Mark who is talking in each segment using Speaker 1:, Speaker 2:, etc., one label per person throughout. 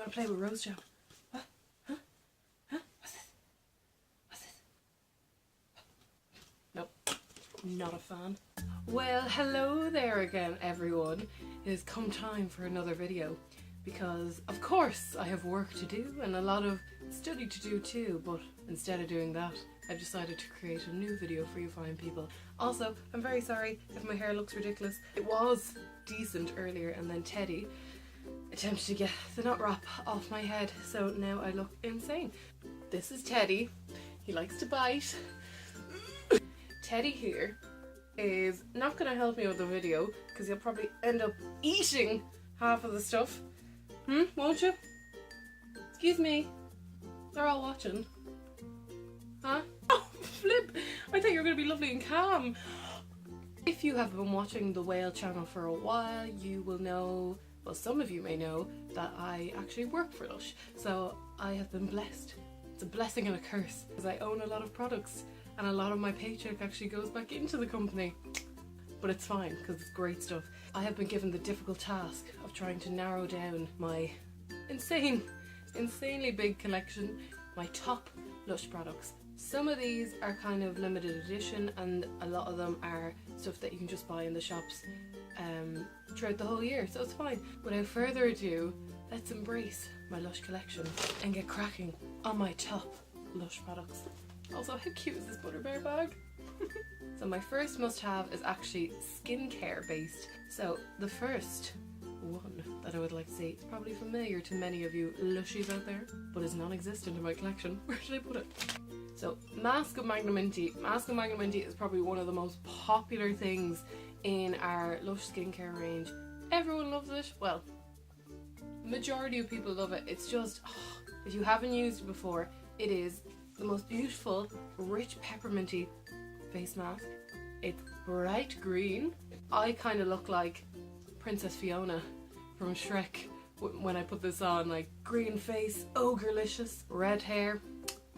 Speaker 1: want to play with rose jam? What? Huh? Huh? What's this? What's this? Nope. Not a fan. Well, hello there again, everyone. It has come time for another video because, of course, I have work to do and a lot of study to do too, but instead of doing that, I've decided to create a new video for you fine people. Also, I'm very sorry if my hair looks ridiculous. It was decent earlier and then Teddy attempted to get the nut wrap off my head, so now I look insane. This is Teddy. He likes to bite. Teddy here is not going to help me with the video because he'll probably end up eating half of the stuff. Won't you? Excuse me. They're all watching. Huh? Oh, flip! I thought you were going to be lovely and calm. If you have been watching the Whale channel for a while, you will know, well, some of you may know, that I actually work for Lush. So I have been blessed. It's a blessing and a curse because I own a lot of products and a lot of my paycheck actually goes back into the company. But it's fine because it's great stuff. I have been given the difficult task of trying to narrow down my insanely big collection, my top Lush products. Some of these are kind of limited edition and a lot of them are stuff that you can just buy in the shops throughout the whole year, so it's fine. Without further ado, let's embrace my Lush collection and get cracking on my top Lush products. Also, how cute is this Butter Bear bag? So my first must-have is actually skincare based. So the first one that I would like to see is probably familiar to many of you Lushies out there, but is non-existent in my collection. Where should I put it? So Mask of Magnaminty. Mask of Magnaminty is probably one of the most popular things in our Lush skincare range. Everyone loves it. Well, majority of people love it. It's just, if you haven't used it before, it is the most beautiful, rich pepperminty face mask. It's bright green. I kind of look like Princess Fiona from Shrek when I put this on, like green face, ogre-licious, red hair,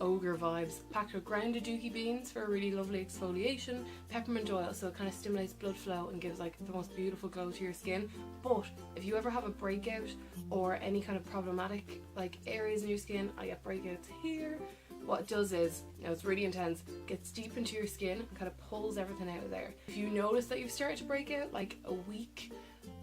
Speaker 1: ogre vibes. Packed with grounded dookie beans for a really lovely exfoliation, peppermint oil so it kind of stimulates blood flow and gives like the most beautiful glow to your skin. But if you ever have a breakout or any kind of problematic like areas in your skin, I get breakouts here. What it does is, you know, it's really intense, gets deep into your skin and kind of pulls everything out of there. If you notice that you've started to break out like a week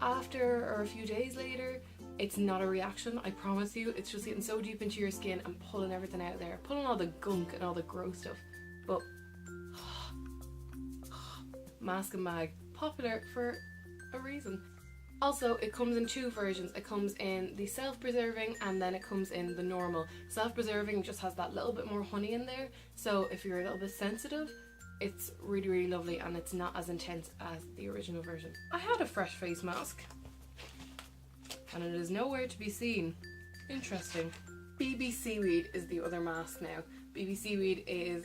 Speaker 1: after or a few days later, it's not a reaction, I promise you. It's just getting so deep into your skin and pulling everything out of there, pulling all the gunk and all the gross stuff. But Mask and Mag, popular for a reason. Also, it comes in two versions. It comes in the self-preserving and then it comes in the normal. Self-preserving just has that little bit more honey in there, so if you're a little bit sensitive, it's really, really lovely and it's not as intense as the original version. I had a fresh face mask and it is nowhere to be seen. Interesting. BB Seaweed is the other mask now. BB Seaweed is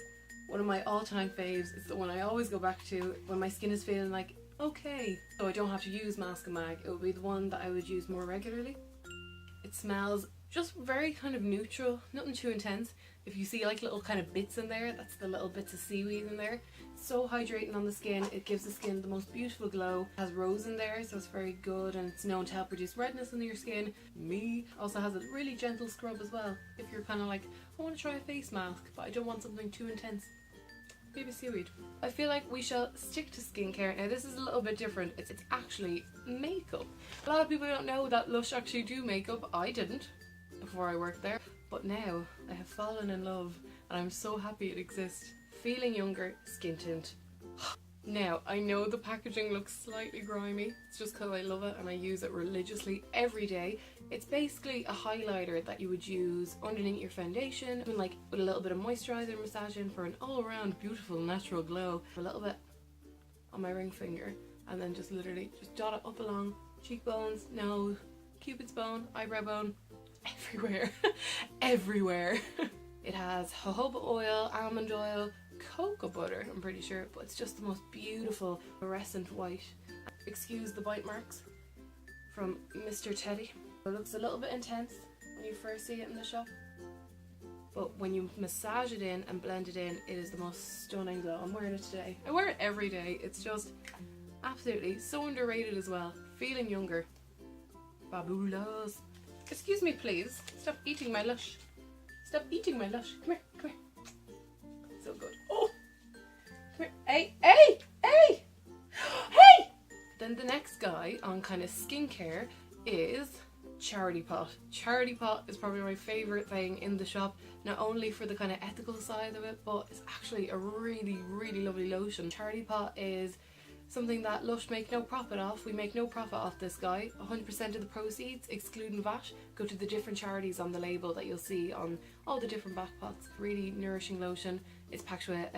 Speaker 1: one of my all-time faves. It's the one I always go back to when my skin is feeling like okay, so I don't have to use Mask and Mag. It would be the one that I would use more regularly. It smells just very kind of neutral, nothing too intense. If you see like little kind of bits in there, that's the little bits of seaweed in there. It's so hydrating on the skin. It gives the skin the most beautiful glow. It has rose in there, so it's very good and it's known to help reduce redness in your skin. Me also has a really gentle scrub as well. If you're kind of like, I want to try a face mask, but I don't want something too intense. BB Seaweed. I feel like we shall stick to skincare. Now this is a little bit different. It's actually makeup. A lot of people don't know that Lush actually do makeup. I didn't before I worked there. But now I have fallen in love and I'm so happy it exists. Feeling younger, skin tint. Now, I know the packaging looks slightly grimy. It's just because I love it and I use it religiously every day. It's basically a highlighter that you would use underneath your foundation and like with a little bit of moisturizer massaging for an all-around beautiful natural glow. A little bit on my ring finger and then just literally just dot it up along cheekbones, nose, cupid's bone, eyebrow bone, everywhere. Everywhere. It has jojoba oil, almond oil, cocoa butter, I'm pretty sure, but it's just the most beautiful fluorescent white. Excuse the bite marks from Mr. Teddy. It looks a little bit intense when you first see it in the shop, but when you massage it in and blend it in, it is the most stunning glow. I'm wearing it today. I wear it every day. It's just absolutely so underrated as well. Feeling younger. Fabulous. Excuse me, please. Stop eating my Lush. Stop eating my Lush. Come here, come here. So good. Oh! Come here. Hey, hey, hey! Hey! Then the next guy on kind of skincare is Charity Pot. Charity Pot is probably my favourite thing in the shop, not only for the kind of ethical side of it, but it's actually a really, really lovely lotion. Charity Pot is something that Lush make no profit off. We make no profit off this guy. 100% of the proceeds, excluding VAT, go to the different charities on the label that you'll see on all the different bath pots. Really nourishing lotion. It's packed with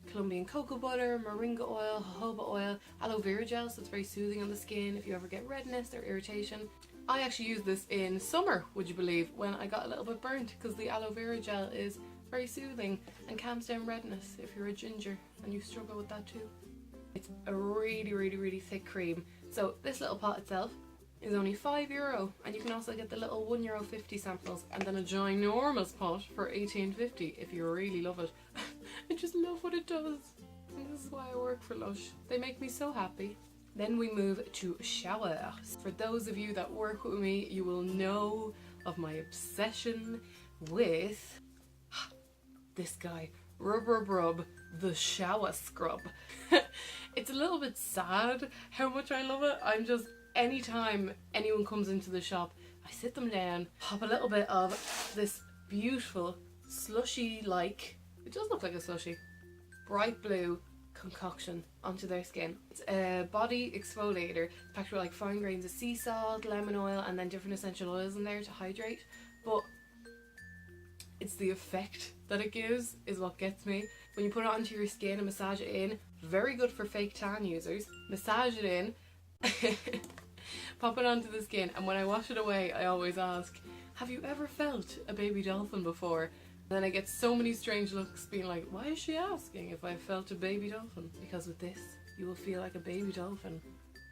Speaker 1: Colombian cocoa butter, moringa oil, jojoba oil, aloe vera gel, so it's very soothing on the skin if you ever get redness or irritation. I actually used this in summer, would you believe, when I got a little bit burnt, because the aloe vera gel is very soothing and calms down redness if you're a ginger and you struggle with that too. It's a really, really, really thick cream. So this little pot itself is only €5, and you can also get the little €1.50 samples, and then a ginormous pot for $18.50 if you really love it. I just love what it does, and this is why I work for Lush. They make me so happy. Then we move to showers. For those of you that work with me, you will know of my obsession with this guy, Rub, the shower scrub. It's a little bit sad how much I love it. I'm just, anytime anyone comes into the shop, I sit them down, pop a little bit of this beautiful slushy, like, it does look like a slushy, bright blue concoction onto their skin. It's a body exfoliator packed with like fine grains of sea salt, lemon oil, and then different essential oils in there to hydrate. But it's the effect that it gives is what gets me. When you put it onto your skin and massage it in, very good for fake tan users. Massage it in, pop it onto the skin, and when I wash it away, I always ask, have you ever felt a baby dolphin before? And then I get so many strange looks being like, why is she asking if I felt a baby dolphin? Because with this, you will feel like a baby dolphin.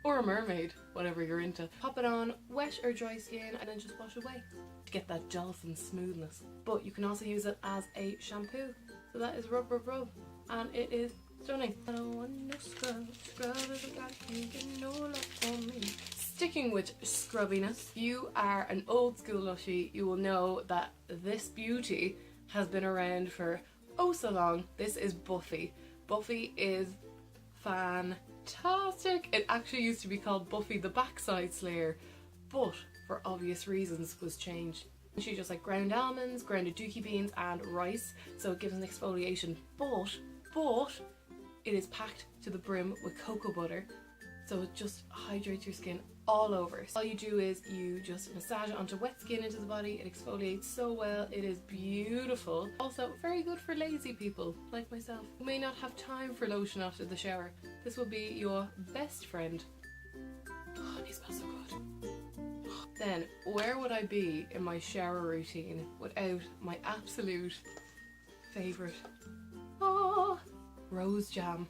Speaker 1: Or a mermaid, whatever you're into. Pop it on wet or dry skin and then just wash away to get that dolphin smoothness. But you can also use it as a shampoo. So that is Rub, and it is stunning. I don't want no scrub, scrub isn't like you get no love from me. Sticking with scrubbiness, if you are an old school Lushie, you will know that this beauty has been around for oh so long. This is Buffy. Buffy is fantastic. It actually used to be called Buffy the Backside Slayer, but for obvious reasons was changed. She just like ground almonds, grounded dookie beans and rice, so it gives an exfoliation, but it is packed to the brim with cocoa butter, so it just hydrates your skin all over. So all you do is you just massage it onto wet skin into the body. It exfoliates so well. It is beautiful. Also very good for lazy people like myself who may not have time for lotion after the shower. This will be your best friend. Oh, and it smells so good. Then where would I be in my shower routine without my absolute favourite? Rose jam.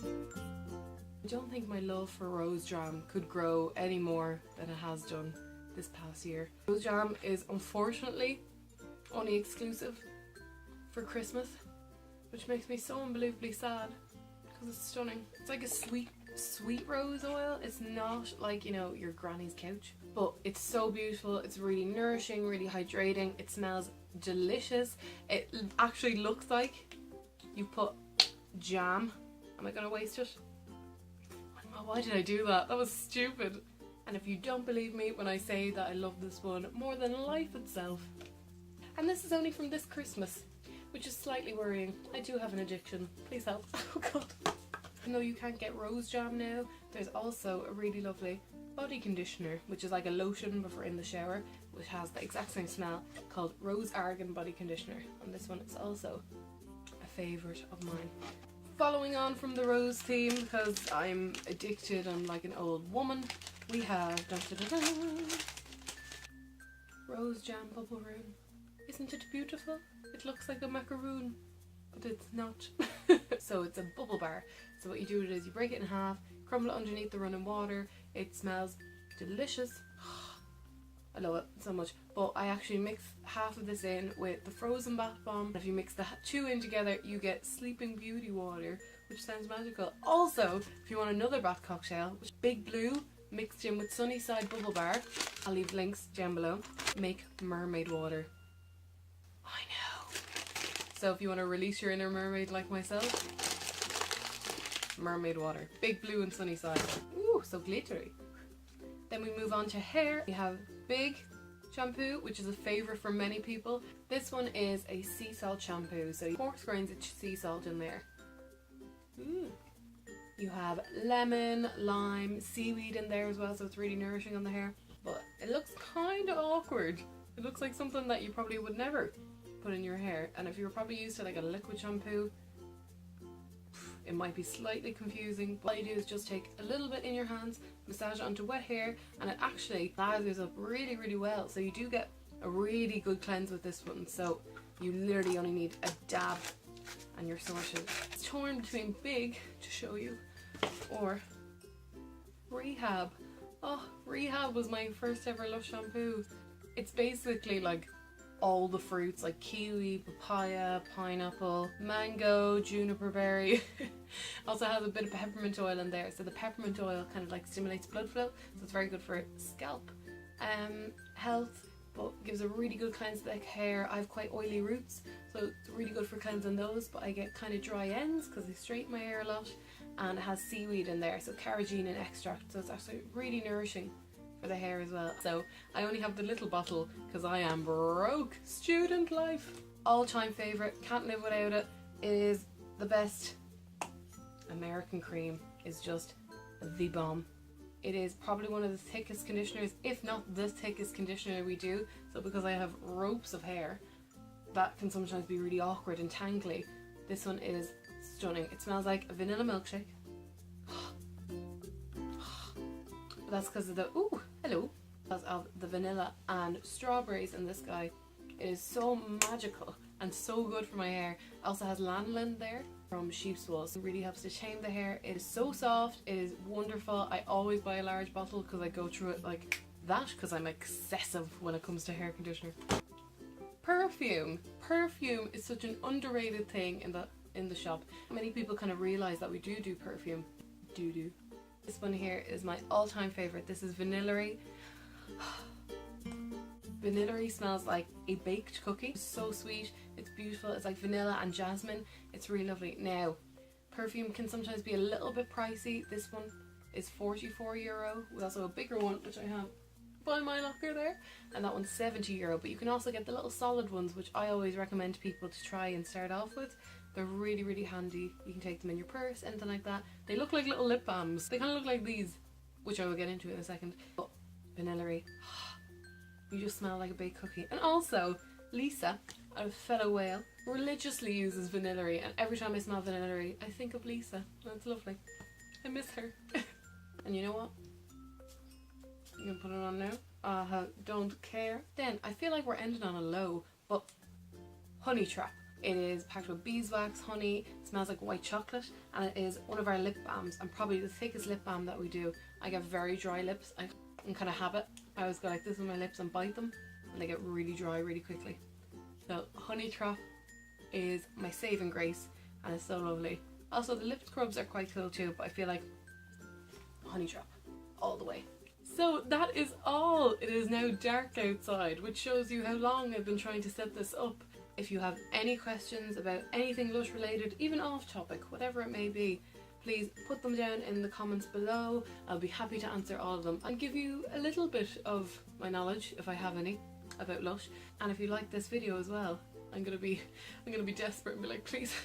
Speaker 1: I don't think my love for rose jam could grow any more than it has done this past year. Rose jam is unfortunately only exclusive for Christmas, which makes me so unbelievably sad because it's stunning. It's like a sweet rose oil. It's not like, you know, your granny's couch, but it's so beautiful. It's really nourishing, really hydrating. It smells delicious. It actually looks like you put jam. Am I gonna waste it? Why did I do that? That was stupid. And if you don't believe me when I say that I love this one more than life itself. And this is only from this Christmas, which is slightly worrying. I do have an addiction. Please help. Oh god. Even though you can't get rose jam now, there's also a really lovely body conditioner, which is like a lotion before in the shower, which has the exact same smell, called Rose Argan Body Conditioner. And this one is also a favourite of mine. Following on from the rose theme, because I'm addicted, I'm like an old woman, we have Rose Jam Bubbleroon. Isn't it beautiful? It looks like a macaroon, but it's not. So it's a bubble bar. So what you do is you break it in half, crumble it underneath the running water. It smells delicious. I love it so much. But I actually mix half of this in with the frozen bath bomb. If you mix the two in together, you get Sleeping Beauty water, which sounds magical. Also, if you want another bath cocktail, Big Blue mixed in with Sunnyside Bubble Bar. I'll leave links down below. Make mermaid water. I know. So if you want to release your inner mermaid like myself, mermaid water. Big Blue and Sunnyside. Ooh, so glittery. Then we move on to hair. We have Big shampoo, which is a favourite for many people. This one is a sea salt shampoo, so 4 grains of sea salt in there. You have lemon, lime, seaweed in there as well, so it's really nourishing on the hair. But it looks kind of awkward. It looks like something that you probably would never put in your hair, and if you're probably used to like a liquid shampoo, it might be slightly confusing. What you do is just take a little bit in your hands, massage it onto wet hair, and it actually lathers up really, really well. So you do get a really good cleanse with this one. So you literally only need a dab and you're sorted. It's torn between Big, to show you, or Rehab. Oh, Rehab was my first ever Lush shampoo. It's basically like all the fruits, like kiwi, papaya, pineapple, mango, juniper berry. Also has a bit of peppermint oil in there, so the peppermint oil kind of like stimulates blood flow, so it's very good for scalp health, but gives a really good cleanse to the hair. I have quite oily roots, so it's really good for cleansing those, but I get kind of dry ends because I straighten my hair a lot, and it has seaweed in there, so carrageenan extract, so it's actually really nourishing for the hair as well. So I only have the little bottle because I am broke. Student life. All-time favourite, can't live without it. It is the best. American cream is just the bomb. It is probably one of the thickest conditioners, if not the thickest conditioner we do. So because I have ropes of hair, that can sometimes be really awkward and tangly. This one is stunning. It smells like a vanilla milkshake. But that's because of the, ooh, hello, because of the vanilla and strawberries in this guy. It is so magical and so good for my hair. It also has lanolin there from sheep's wool, so it really helps to tame the hair. It is so soft, it is wonderful. I always buy a large bottle because I go through it like that, because I'm excessive when it comes to hair conditioner. Perfume. Perfume is such an underrated thing in the shop. Many people kind of realise that we do perfume. Do. This one here is my all-time favourite. This is Vanillary. Vanillary smells like a baked cookie. It's so sweet, it's beautiful, it's like vanilla and jasmine. It's really lovely. Now, perfume can sometimes be a little bit pricey. This one is €44. There's also a bigger one, which I have by my locker there, and that one's €70. But you can also get the little solid ones, which I always recommend people to try and start off with. They're really, really handy. You can take them in your purse, anything like that. They look like little lip balms. They kind of look like these, which I will get into in a second. But Vanillary, you just smell like a baked cookie. And also, Lisa, a fellow whale, religiously uses Vanillary, and every time I smell Vanillary, I think of Lisa. That's lovely. I miss her. And you know what? You can put it on now. Don't care. Then, I feel like we're ending on a low, but Honey Trap. It is packed with beeswax, honey, it smells like white chocolate, and it is one of our lip balms, and probably the thickest lip balm that we do. I get very dry lips, I can kind of habit. I always go like this with my lips and bite them, and they get really dry really quickly. So Honey Trap is my saving grace, and it's so lovely. Also the lip scrubs are quite cool too, but I feel like Honey Trap all the way. So that is all. It is now dark outside, which shows you how long I've been trying to set this up. If you have any questions about anything Lush related, even off topic, whatever it may be, please put them down in the comments below. I'll be happy to answer all of them and give you a little bit of my knowledge, if I have any, about Lush. And if you like this video as well, I'm gonna be desperate and be like, please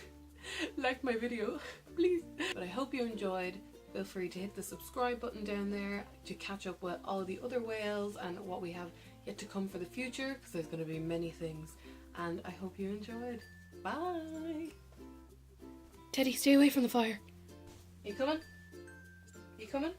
Speaker 1: like my video, please. But I hope you enjoyed. Feel free to hit the subscribe button down there to catch up with all the other whales and what we have yet to come for the future, because there's going to be many things. And I hope you enjoyed. Bye! Teddy, stay away from the fire. You coming? You coming?